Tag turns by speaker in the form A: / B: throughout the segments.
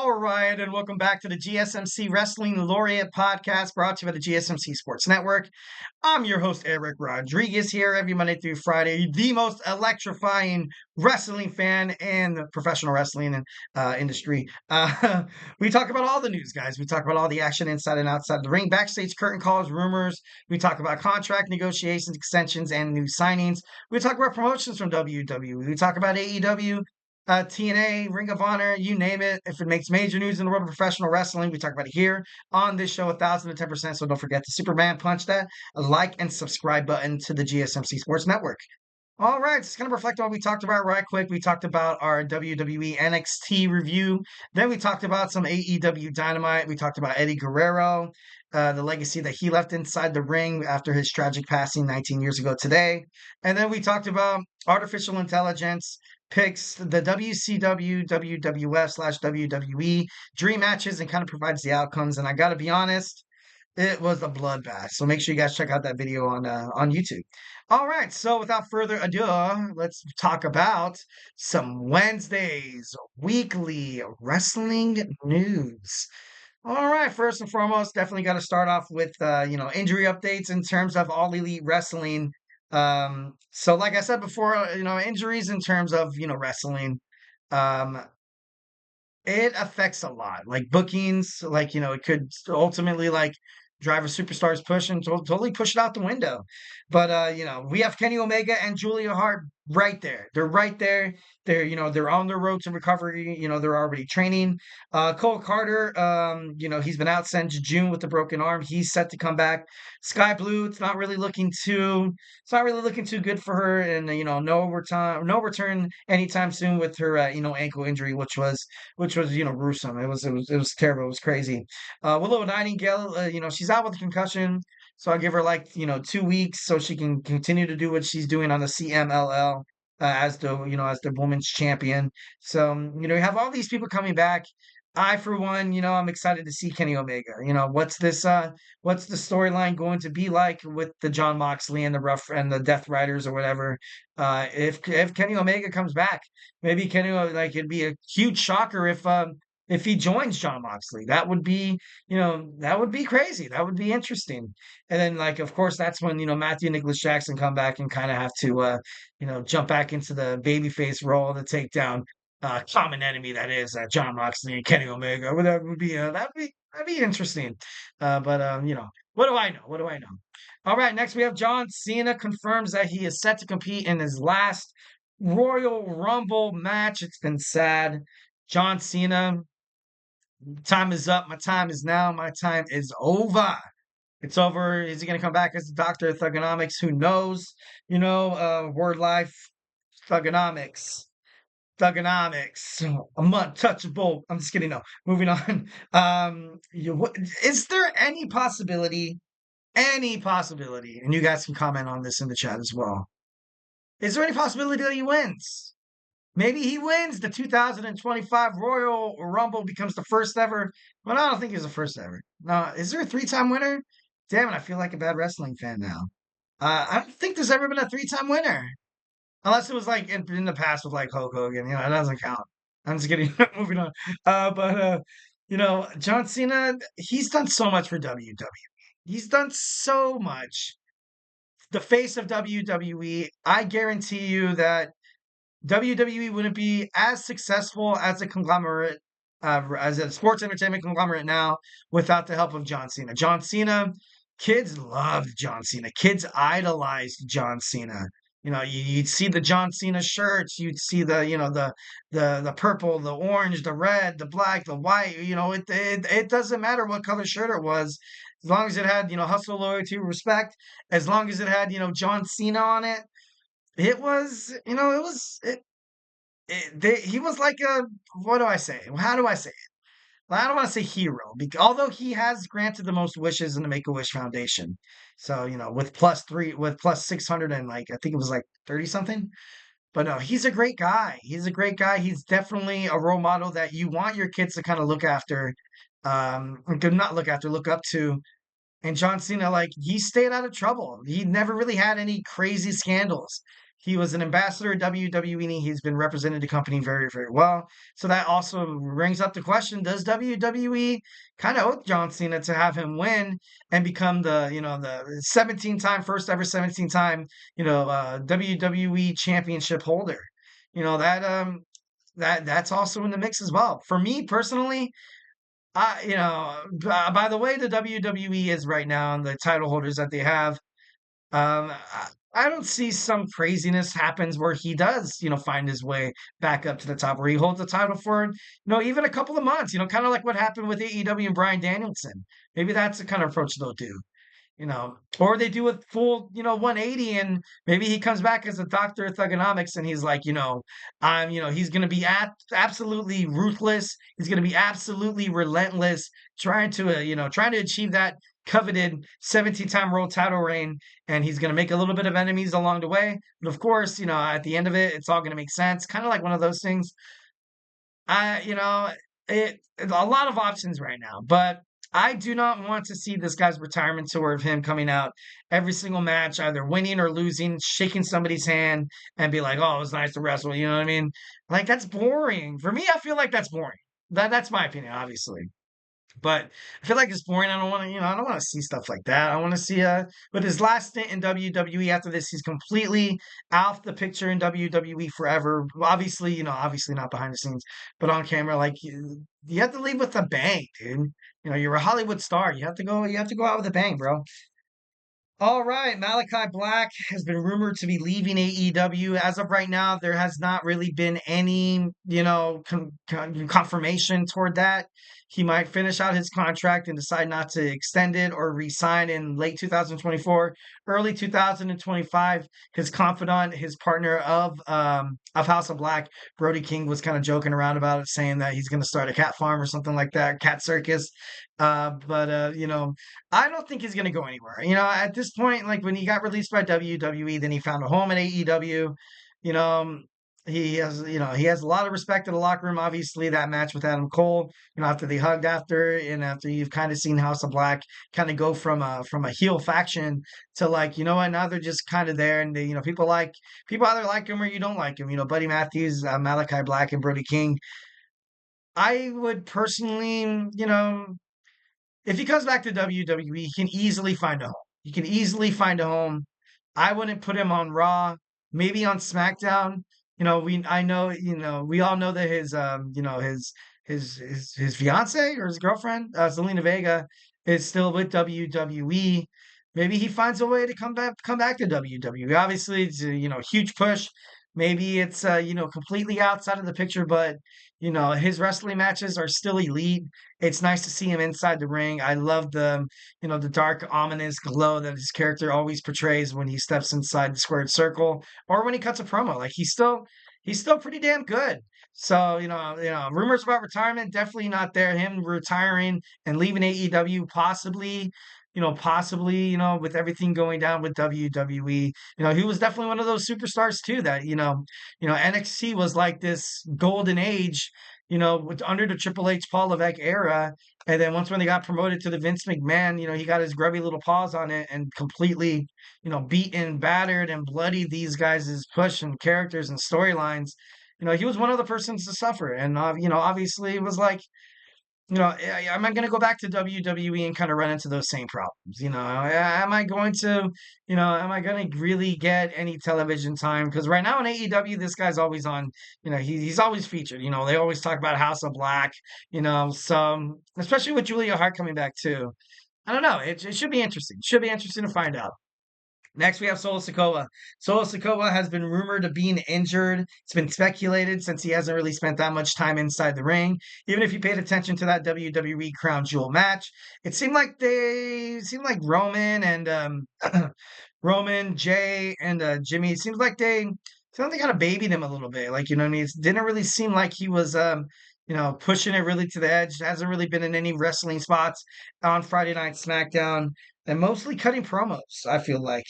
A: All right, and welcome back to the GSMC Wrestling Laureate podcast brought to you by the GSMC Sports Network. I'm your host, Eric Rodriguez, here every Monday through Friday, the most electrifying wrestling fan in the professional wrestling industry. We talk about all the news, guys. We talk about all the action inside and outside the ring, backstage curtain calls, rumors. We talk about contract negotiations, extensions, and new signings. We talk about promotions from WWE. We talk about AEW. TNA, Ring of Honor, you name it. If it makes major news in the world of professional wrestling, we talk about it here on this show, 1010%. So don't forget to Superman punch that a like and subscribe button to the GSMC Sports Network. All right, just kind of reflect on what we talked about right quick. We talked about our WWE NXT review. Then we talked about some AEW Dynamite. We talked about Eddie Guerrero, the legacy that he left inside the ring after his tragic passing 19 years ago today. And then we talked about artificial intelligence, picks the WCW, WWF/WWE dream matches, and kind of provides the outcomes. And I got to be honest, it was a bloodbath. So make sure you guys check out that video on YouTube. All right. So without further ado, let's talk about some Wednesdays weekly wrestling news. All right. First and foremost, definitely got to start off with injury updates in terms of All Elite Wrestling. So like I said before, injuries in terms of wrestling. Um, it affects a lot, like bookings, like, it could ultimately like drive a superstar's push and totally push it out the window. But, we have Kenny Omega and Julia Hart right there. They're right there. They're on their road to recovery. They're already training. Cole Carter, he's been out since June with a broken arm. He's set to come back. Sky Blue, it's not really looking too good for her. And, no return anytime soon with her, ankle injury, which was gruesome. It was terrible. It was crazy. Willow Nightingale, she's out with a concussion, so I'll give her like 2 weeks so she can continue to do what she's doing on the CMLL as the women's champion. So you have all these people coming back. I, for one, I'm excited to see Kenny Omega. What's the storyline going to be like with the John Moxley and the Rough and the Death Riders or whatever? If Kenny Omega comes back, maybe it'd be a huge shocker if he joins John Moxley. That would be crazy. That would be interesting. And then, like, of course, that's when Matthew Nicholas Jackson come back and kind of have to jump back into the babyface role to take down common enemy that is John Moxley and Kenny Omega. Well, that'd be interesting. But what do I know? What do I know? All right, next we have John Cena confirms that he is set to compete in his last Royal Rumble match. It's been sad. John Cena, time is up. My time is now. My time is over. It's over. Is he going to come back as the Doctor of Thugonomics? Who knows? Word life, Thugonomics. Thugonomics, I'm untouchable. I'm just kidding. No, moving on. Is there any possibility, and you guys can comment on this in the chat as well. Is there any possibility that he wins? Maybe he wins the 2025 Royal Rumble, becomes the first ever. Well, I don't think he's the first ever. No, is there a three-time winner? Damn it, I feel like a bad wrestling fan now. I don't think there's ever been a three-time winner. Unless it was like in the past with like Hulk Hogan, it doesn't count. I'm just kidding. Moving on. But John Cena, he's done so much for WWE. He's done so much. The face of WWE. I guarantee you that WWE wouldn't be as successful as a conglomerate, as a sports entertainment conglomerate now, without the help of John Cena. John Cena, kids loved John Cena. Kids idolized John Cena. You'd see the John Cena shirts. You'd see the purple, the orange, the red, the black, the white. It doesn't matter what color shirt it was, as long as it had hustle, loyalty, respect. As long as it had John Cena on it, it was he was like a, what do I say? How do I say it? Well, I don't want to say hero, because although he has granted the most wishes in the Make-A-Wish Foundation. So, with plus 600 and like, I think it was like 30 something. But no, he's a great guy. He's a great guy. He's definitely a role model that you want your kids to kind of look after, not look after, look up to. And John Cena, like, he stayed out of trouble. He never really had any crazy scandals. He was an ambassador at WWE. He's been represented the company very, very well. So that also brings up the question: does WWE kind of owe John Cena to have him win and become the 17-time first ever 17-time WWE Championship holder? That's also in the mix as well. For me personally, by the way the WWE is right now and the title holders that they have, I don't see some craziness happens where he does, find his way back up to the top, where he holds the title for, even a couple of months, kind of like what happened with AEW and Bryan Danielson. Maybe that's the kind of approach they'll do. Or they do a full, 180 and maybe he comes back as a doctor of thugonomics and he's like, he's going to be absolutely ruthless. He's going to be absolutely relentless, trying to achieve that coveted 17-time world title reign. And he's going to make a little bit of enemies along the way. But of course, at the end of it, it's all going to make sense. Kind of like one of those things. I, you know, a lot of options right now, but I do not want to see this guy's retirement tour of him coming out every single match, either winning or losing, shaking somebody's hand and be like, "Oh, it was nice to wrestle." You know what I mean? Like that's boring. For me, I feel like that's boring. That's my opinion, obviously. But I feel like it's boring. I don't want to, I don't want to see stuff like that. I want to see, but his last stint in WWE after this, he's completely out the picture in WWE forever. Obviously, obviously not behind the scenes, but on camera. Like you have to leave with a bang, dude. You're a Hollywood star. You have to go out with a bang, bro. All right, Malakai Black has been rumored to be leaving AEW. As of right now, there has not really been any, confirmation toward that. He might finish out his contract and decide not to extend it or re-sign in late 2024, early 2025. His confidant, his partner of House of Black, Brody King, was kind of joking around about it, saying that he's going to start a cat farm or something like that, cat circus. But I don't think he's going to go anywhere. At this point, like when he got released by WWE, then he found a home at AEW. You know, he has a lot of respect in the locker room. Obviously, that match with Adam Cole, after they hugged after, and after you've kind of seen House of Black kind of go from a heel faction to like, now they're just kind of there, and people either like him or you don't like him. Buddy Matthews, Malachi Black, and Brody King. I would personally, if he comes back to WWE, he can easily find a home. He can easily find a home. I wouldn't put him on Raw, maybe on SmackDown. We all know that his fiance or his girlfriend, Zelina Vega, is still with WWE. Maybe he finds a way to come back to WWE. Obviously, it's a huge push. Maybe it's completely outside of the picture, but his wrestling matches are still elite. It's nice to see him inside the ring. I love the dark, ominous glow that his character always portrays when he steps inside the squared circle or when he cuts a promo. Like he's still pretty damn good. So, rumors about retirement definitely not there. Him retiring and leaving AEW possibly, with everything going down with WWE. He was definitely one of those superstars too that, NXT was like this golden age, under the Triple H Paul Levesque era. And then once when they got promoted to the Vince McMahon, he got his grubby little paws on it and completely, beat and battered and bloodied these guys' push and characters and storylines. He was one of the persons to suffer. And, obviously it was like, am I going to go back to WWE and kind of run into those same problems? Am I going to really get any television time? Because right now in AEW, this guy's always on, he's always featured. They always talk about House of Black, so especially with Julia Hart coming back too. I don't know. It should be interesting. It should be interesting to find out. Next, we have Solo Sikoa. Solo Sikoa has been rumored of being injured. It's been speculated since he hasn't really spent that much time inside the ring. Even if you paid attention to that WWE Crown Jewel match, it seemed like Roman and Roman, Jay, and Jimmy. It seems like they kind of babied him a little bit. Like, what I mean? It didn't really seem like he was pushing it really to the edge. Hasn't really been in any wrestling spots on Friday Night SmackDown and mostly cutting promos, I feel like.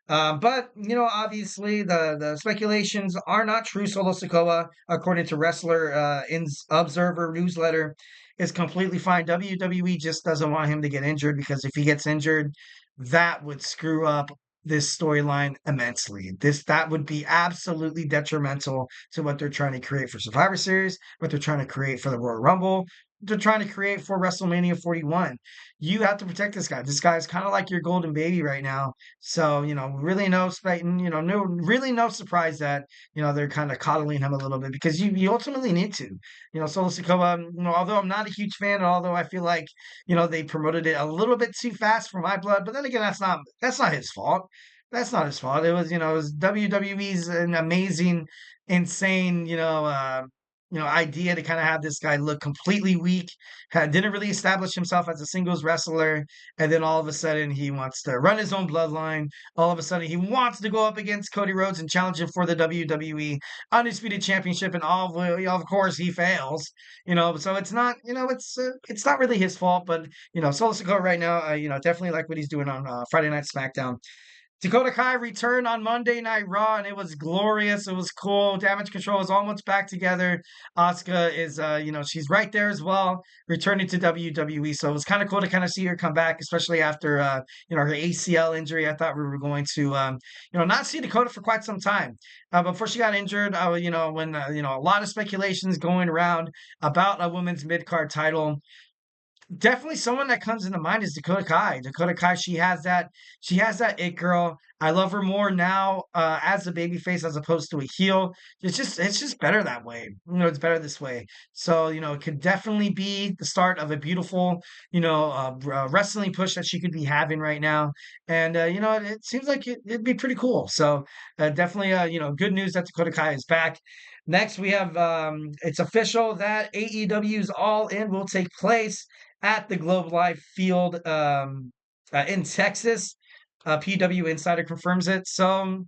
A: But, obviously the speculations are not true. Solo Sikoa, according to Wrestler Observer newsletter, is completely fine. WWE just doesn't want him to get injured because if he gets injured, that would screw up this storyline immensely. That would be absolutely detrimental to what they're trying to create for Survivor Series, what they're trying to create for the Royal Rumble, they're trying to create for WrestleMania 41. You have to protect this guy. This guy is kind of like your golden baby right now. So, really really no surprise that, they're kind of coddling him a little bit because you ultimately need to. Solo Sikoa, although I'm not a huge fan, although I feel like, they promoted it a little bit too fast for my blood. But then again, that's not his fault. That's not his fault. It was WWE's an amazing, insane, idea to kind of have this guy look completely weak. Didn't really establish himself as a singles wrestler, and then all of a sudden he wants to run his own bloodline. All of a sudden he wants to go up against Cody Rhodes and challenge him for the WWE Undisputed Championship, and of course he fails. So it's not really his fault, but Solo Sikoa right now, definitely like what he's doing on Friday Night SmackDown. Dakota Kai returned on Monday Night Raw, and it was glorious. It was cool. Damage Control is almost back together. Asuka is, she's right there as well, returning to WWE. So it was kind of cool to kind of see her come back, especially after, her ACL injury. I thought we were going to, not see Dakota for quite some time. Before she got injured, when, a lot of speculations going around about a women's mid-card title. Definitely someone that comes into mind is Dakota Kai. Dakota Kai, she has that it girl. I love her more now as a babyface as opposed to a heel. It's just better that way. It's better this way. So it could definitely be the start of a beautiful wrestling push that she could be having right now. And it seems like it'd be pretty cool. So definitely good news that Dakota Kai is back. Next, we have it's official that AEW's All In will take place at the Globe Life Field in Texas. PW Insider confirms it. So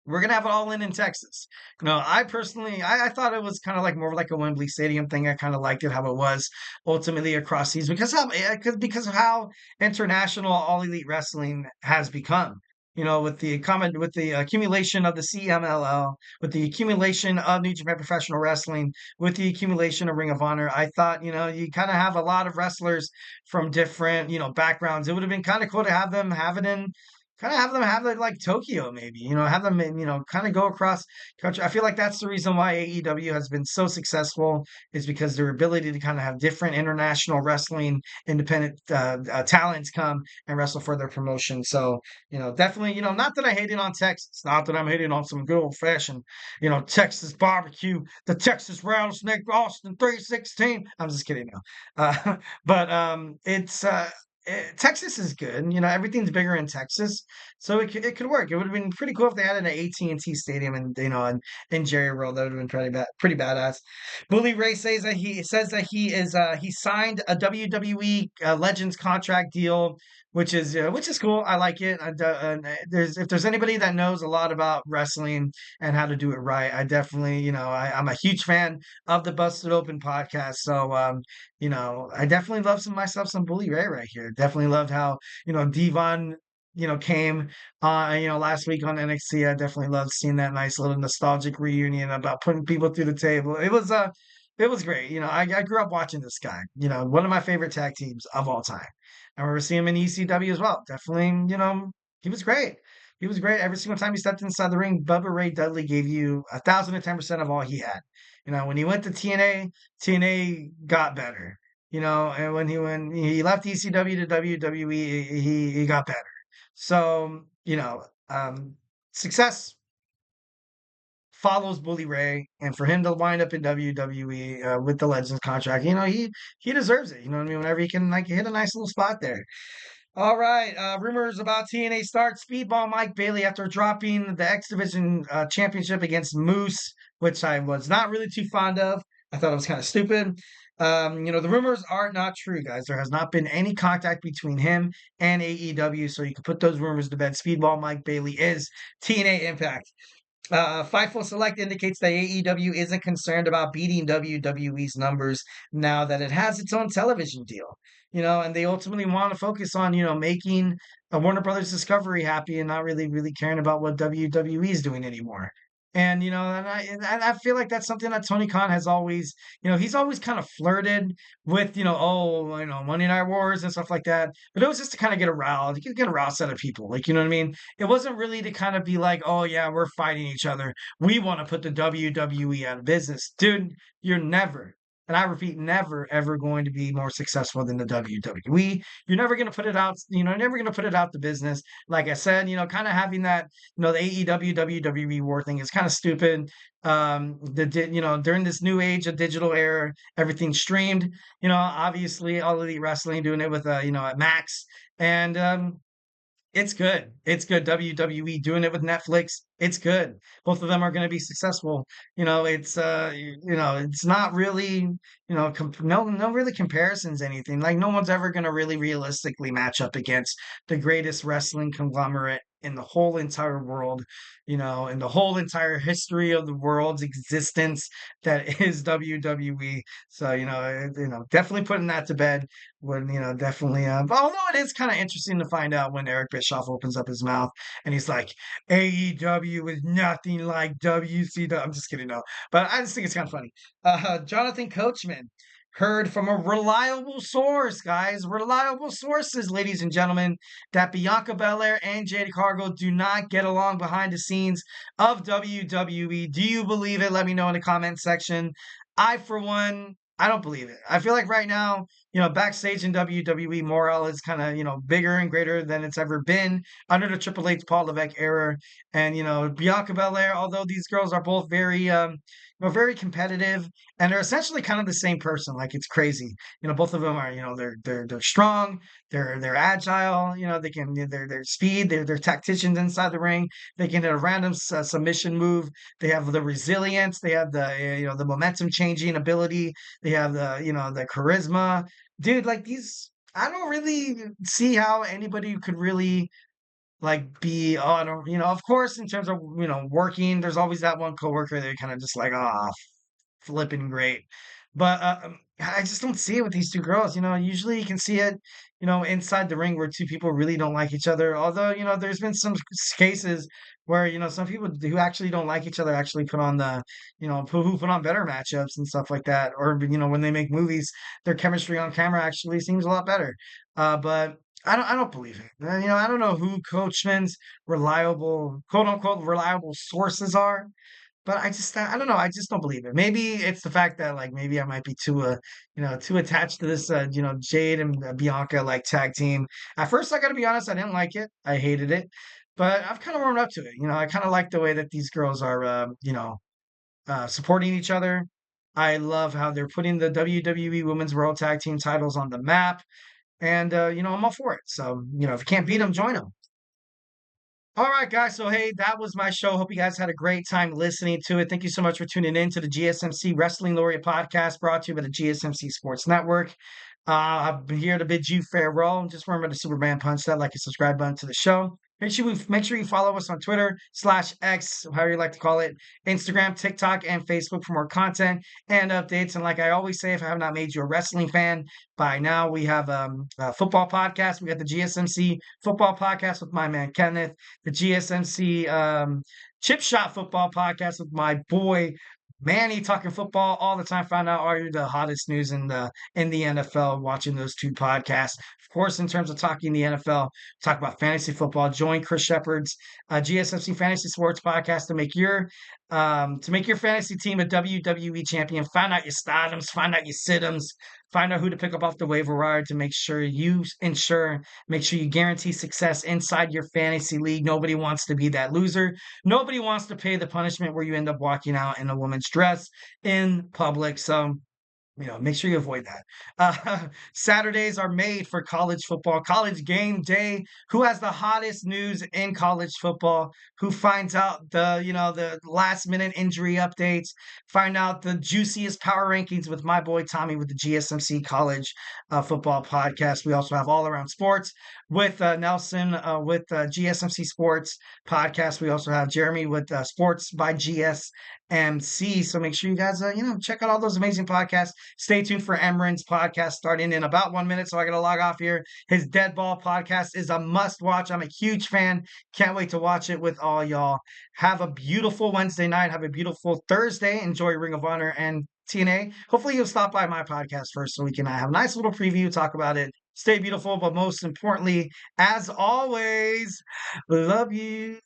A: we're gonna have it all in Texas. I personally, I thought it was kind of like more like a Wembley Stadium thing. I kind of liked it how it was ultimately across seas because of how international All Elite Wrestling has become. With the accumulation of the CMLL, with the accumulation of New Japan Professional Wrestling, with the accumulation of Ring of Honor, I thought you kind of have a lot of wrestlers from different backgrounds. It would have been kind of cool to have them have it like Tokyo, maybe, have them, kind of go across country. I feel like that's the reason why AEW has been so successful is because their ability to kind of have different international wrestling, independent talents come and wrestle for their promotion. So, definitely, not that I hate it on Texas, not that I'm hating on some good old fashioned, Texas barbecue, the Texas rattlesnake, Austin 316. I'm just kidding now. But Texas is good. Everything's bigger in Texas, so it could work. It would have been pretty cool if they had an AT&T Stadium and in Jerry World. That would have been pretty badass. Bully Ray says that he signed a WWE Legends contract deal, which is cool. I like it. If there's anybody that knows a lot about wrestling and how to do it right, I definitely I'm a huge fan of the Busted Open podcast. So I definitely love some Bully Ray right here. Definitely loved how, Devon, came last week on NXT. I definitely loved seeing that nice little nostalgic reunion about putting people through the table. It was great. I grew up watching this guy, one of my favorite tag teams of all time. I remember seeing him in ECW as well. Definitely, he was great. He was great. Every single time he stepped inside the ring, Bubba Ray Dudley gave you 1,010% of all he had. When he went to TNA got better. And when he left ECW to WWE, he got better. So, success follows Bully Ray, and for him to wind up in WWE with the Legends contract, he deserves it. You know what I mean? Whenever he can hit a nice little spot there. All right. Rumors about TNA start. Speedball Mike Bailey after dropping the X Division championship against Moose, which I was not really too fond of. I thought it was kind of stupid. The rumors are not true, guys. There has not been any contact between him and AEW, so you can put those rumors to bed. Speedball Mike Bailey is TNA Impact. Fightful Select indicates that AEW isn't concerned about beating WWE's numbers now that it has its own television deal. And they ultimately want to focus on, making Warner Brothers Discovery happy and not really, really caring about what WWE is doing anymore. And and I feel like that's something that Tony Khan has always, he's always kind of flirted with, oh, Monday Night Wars and stuff like that. But it was just to kind of get a roused set of people. Like, you know what I mean? It wasn't really to kind of be like, oh yeah, we're fighting each other. We want to put the WWE out of business. Dude, you're never, and I repeat, never ever going to be more successful than the WWE. You're never going to put it out, never going to put it out to business. Like I said, kind of having that, the AEW WWE war thing is kind of stupid. During this new age of digital era, everything's streamed. Obviously, All Elite Wrestling doing it with at Max, and it's good. It's good. WWE doing it with Netflix. It's good. Both of them are going to be successful. It's not really, no really comparisons, anything. Like no one's ever going to really realistically match up against the greatest wrestling conglomerate in the whole entire world, in the whole entire history of the world's existence that is WWE. So, definitely putting that to bed when, definitely, although it is kind of interesting to find out when Eric Bischoff opens up his mouth and he's like, AEW is nothing like WCW. I'm just kidding, no. But I just think it's kind of funny. Jonathan Coachman heard from a reliable source, guys, reliable sources, ladies and gentlemen, that Bianca Belair and Jade Cargill do not get along behind the scenes of WWE. Do you believe it? Let me know in the comment section. I, for one, I don't believe it. I feel like right now, backstage in WWE, morale is kind of, bigger and greater than it's ever been under the Triple H Paul Levesque era. And, Bianca Belair, although these girls are both very, very competitive, and they're essentially kind of the same person. Like it's crazy. Both of them are, they're strong, they're agile. They're speed, they're tacticians inside the ring. They can hit a random submission move. They have the resilience. They have the the momentum changing ability. They have the charisma. Dude, like these, I don't really see how anybody could really like be on, of course, in terms of, working, there's always that one coworker that kind of just like, ah, flipping great. But I just don't see it with these two girls. Usually you can see it, inside the ring where two people really don't like each other. Although, there's been some cases where, some people who actually don't like each other actually put on who put on better matchups and stuff like that. Or, when they make movies, their chemistry on camera actually seems a lot better. But I don't believe it. I don't know who Coachman's reliable, quote unquote, reliable sources are. But I don't know. I just don't believe it. Maybe it's the fact that like maybe I might be too attached to this, Jade and Bianca like tag team. At first, I got to be honest, I didn't like it. I hated it, but I've kind of warmed up to it. I kind of like the way that these girls are, supporting each other. I love how they're putting the WWE Women's World Tag Team titles on the map, and I'm all for it. So if you can't beat them, join them. All right, guys. So, hey, that was my show. Hope you guys had a great time listening to it. Thank you so much for tuning in to the GSMC Wrestling Laureate podcast brought to you by the GSMC Sports Network. I've been here to bid you farewell. Just remember to Superman punch that like and subscribe button to the show. Make sure you follow us on Twitter /X, however you like to call it, Instagram, TikTok, and Facebook for more content and updates. And like I always say, if I have not made you a wrestling fan by now, we have a football podcast. We got the GSMC football podcast with my man Kenneth, the GSMC Chip Shot football podcast with my boy Manny, talking football all the time. Find out all the hottest news in the NFL. Watching those two podcasts, of course. In terms of talking the NFL, talk about fantasy football. Join Chris Shepard's GSMC Fantasy Sports podcast to make your fantasy team a WWE champion. Find out your stardoms, find out your situms, find out who to pick up off the waiver wire to make sure you guarantee success inside your fantasy league. Nobody wants to be that loser. Nobody wants to pay the punishment where you end up walking out in a woman's dress in public. So, make sure you avoid that. Saturdays are made for college football, college game day. Who has the hottest news in college football? Who finds out the last minute injury updates? Find out the juiciest power rankings with my boy Tommy with the GSMC College Football Podcast. We also have All Around Sports with Nelson with GSMC Sports Podcast. We also have Jeremy with Sports by GS MC. So make sure you guys, check out all those amazing podcasts. Stay tuned for Emran's podcast starting in about 1 minute. So I got to log off here. His Dead Ball podcast is a must watch. I'm a huge fan. Can't wait to watch it with all y'all. Have a beautiful Wednesday night. Have a beautiful Thursday. Enjoy Ring of Honor and TNA. Hopefully you'll stop by my podcast first so we can have a nice little preview, talk about it. Stay beautiful, but most importantly, as always, love you.